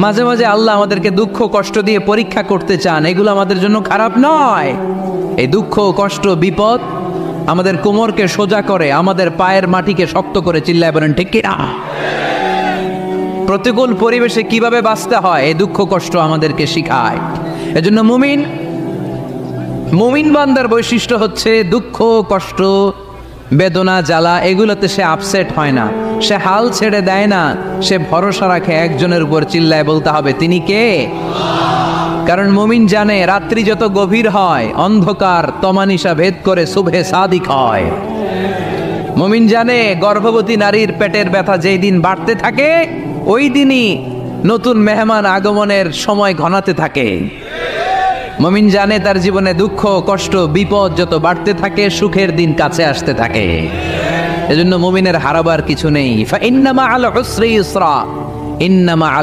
মাঝে মাঝে আল্লাহ আমাদেরকে দুঃখ কষ্ট দিয়ে পরীক্ষা করতে চান, এগুলো আমাদের জন্য খারাপ নয়। এই দুঃখ কষ্ট বিপদ আমাদের কোমরকে সোজা করে, আমাদের পায়ের মাটিকে শক্ত করে, চিল্লায় বলেন ঠিক কিনা? প্রতিকূল পরিবেশে কিভাবে বাঁচতে হয় এই দুঃখ কষ্ট আমাদেরকে শিখায়। এজন্য মুমিন বান্দার বৈশিষ্ট্য হচ্ছে দুঃখ কষ্ট বেদনা জ্বালা এগুলোতে সে আপসেট হয় না, সে হাল ছেড়ে দেয় না, সে ভরসা রাখে একজনের উপর, চিল্লায় বলতে হবে তিনি কে? কারণ মুমিন জানে রাত্রি যত গভীর হয় অন্ধকার তমানিসা ভেদ করে সুবহে সাদিক হয়। মুমিন জানে গর্ভবতী নারীর পেটের ব্যথা যেই দিন বাড়তে থাকে ওই দিনই নতুন মেহমান আগমনের সময় ঘনাতে থাকে। মুমিন জানে তার জীবনে দুঃখ কষ্ট বিপদ যত বাড়তে থাকে সুখের দিন কাছে আসতে থাকে। এজন্য মুমিনের হারাবার কিছু নেই। ফা ইন্না মাআল উসরি ইসরা, ইন্না মাআল